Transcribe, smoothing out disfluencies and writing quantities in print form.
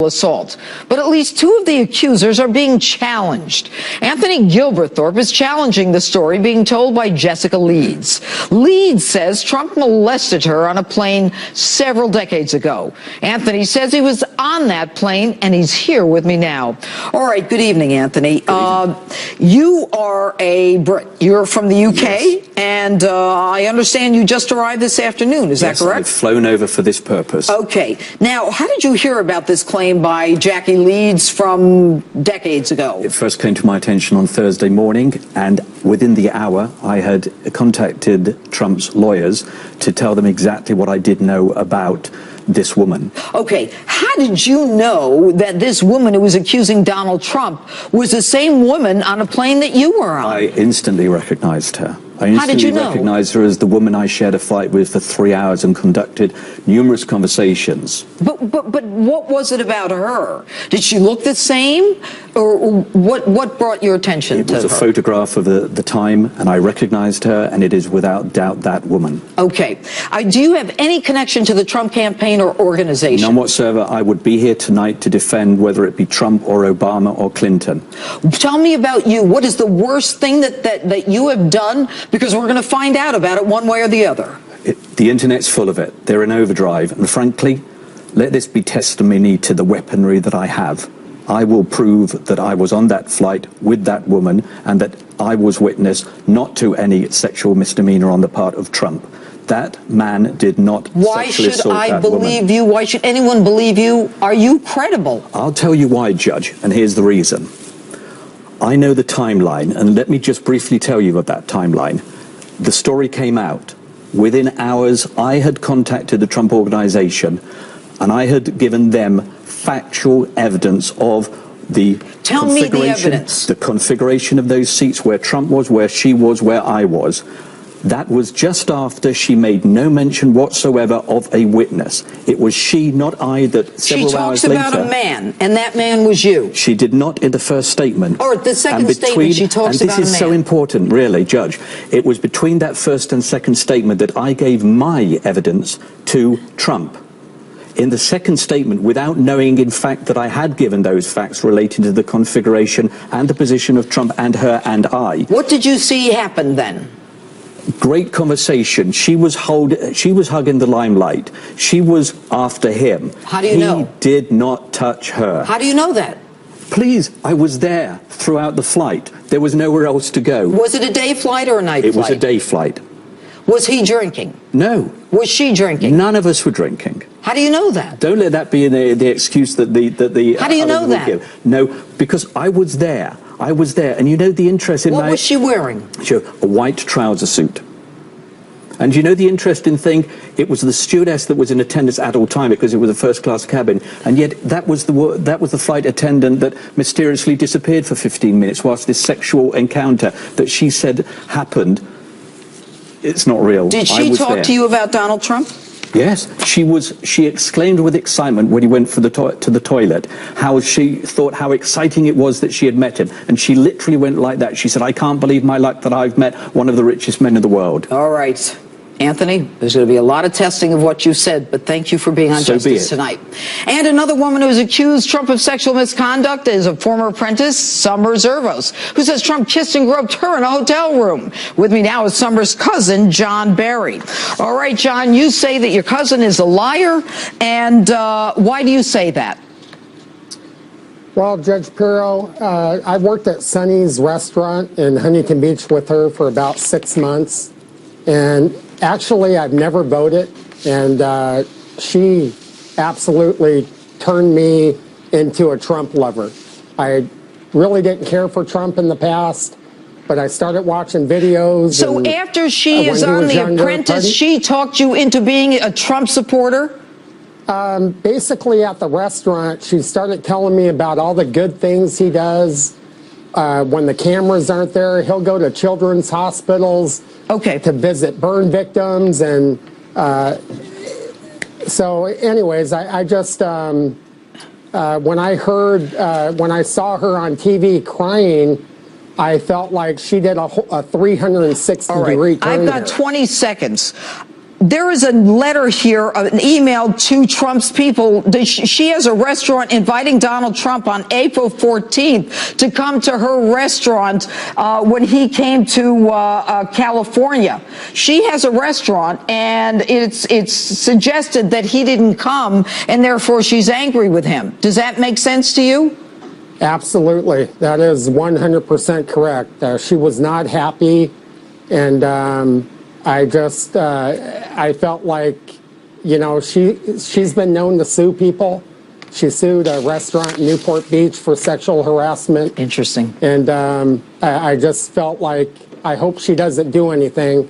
assault. But at least two of the accusers are being challenged. Anthony Gilberthorpe is challenging the story being told by Jessica Leeds. Leeds says Trump molested her on a plane several decades ago. Anthony says he was on that plane, and he's here with me now. All right, good evening, Anthony. You are a Brit. You're from the UK, yes. And I understand you just arrived this afternoon. Is that correct? I've flown over for this purpose. Okay. Now, how did you hear about this claim by Jackie Leeds from decades ago? It first came to my attention on Thursday morning, and within the hour, I had contacted Trump's lawyers to tell them exactly what I did know about this woman. Okay, how did you know that this woman who was accusing Donald Trump was the same woman on a plane that you were on? I instantly recognized her. How did you know? Recognized her as the woman I shared a flight with for 3 hours and conducted numerous conversations. But what was it about her? Did she look the same? Or what brought your attention to her? It was a photograph of the time, and I recognized her, and it is without doubt that woman. Okay. Do you have any connection to the Trump campaign or organization? None whatsoever. I would be here tonight to defend whether it be Trump or Obama or Clinton. Tell me about you. What is the worst thing that you have done? Because we're going to find out about it one way or the other. The internet's full of it. They're in overdrive. And frankly, let this be testimony to the weaponry that I have. I will prove that I was on that flight with that woman and that I was witness not to any sexual misdemeanor on the part of Trump. That man did not sexually assault that woman. Why should I believe you? Why should anyone believe you? Are you credible? I'll tell you why, Judge, and here's the reason. I know the timeline, and let me just briefly tell you of that timeline. The story came out. Within hours, I had contacted the Trump Organization, and I had given them factual evidence of the Tell me the evidence. The configuration of those seats, where Trump was, where she was, where I was. That was just after she made no mention whatsoever of a witness. It was she, not I, that several hours later... She talks about a man, and that man was you. She did not in the first statement. Or the second statement, she talks about a man. And this is so important, really, Judge. It was between that first and second statement that I gave my evidence to Trump. In the second statement, without knowing, in fact, that I had given those facts relating to the configuration and the position of Trump and her and I. What did you see happen then? Great conversation. She was hugging the limelight. She was after him. How do you know? He did not touch her. How do you know that? Please, I was there throughout the flight. There was nowhere else to go. Was it a day flight or a night flight? It was a day flight. Was he drinking? No. Was she drinking? None of us were drinking. How do you know that? Don't let that be the excuse that the How do you know that? Give. No, because I was there. I was there, and you know the interest in What was she wearing? A white trouser suit. And you know the interesting thing? It was the stewardess that was in attendance at all time because it was a first-class cabin, and yet that was the flight attendant that mysteriously disappeared for 15 minutes whilst this sexual encounter that she said happened. It's not real. Did she talk to you about Donald Trump? Yes, she exclaimed with excitement when he went to the toilet, how she thought how exciting it was that she had met him. And she literally went like that. She said, I can't believe my luck that I've met one of the richest men in the world. All right. Anthony, there's going to be a lot of testing of what you said, but thank you for being on Justice Tonight. And another woman who has accused Trump of sexual misconduct is a former apprentice, Summer Zervos, who says Trump kissed and groped her in a hotel room. With me now is Summer's cousin, John Barry. All right, John, you say that your cousin is a liar, and why do you say that? Well, Judge Pirro, I worked at Sonny's restaurant in Huntington Beach with her for about 6 months, and actually, I've never voted, and she absolutely turned me into a Trump lover. I really didn't care for Trump in the past, but I started watching videos. So after she is on The Apprentice, she talked you into being a Trump supporter? Basically, at the restaurant, she started telling me about all the good things he does. When the cameras aren't there, he'll go to children's hospitals to visit burn victims. And so anyways, I just, when I saw her on TV crying, I felt like she did a 360-degree turn. I've got 20 seconds. there is a letter here, an email to Trump's people. She has a restaurant inviting Donald Trump on April 14th to come to her restaurant when he came to California. She has a restaurant, and it's suggested that he didn't come, and therefore she's angry with him. Does that make sense to you? Absolutely. That is 100% correct. She was not happy, and I felt like, you know, she's been known to sue people. She sued a restaurant in Newport Beach for sexual harassment. Interesting. And I just felt like, I hope she doesn't do anything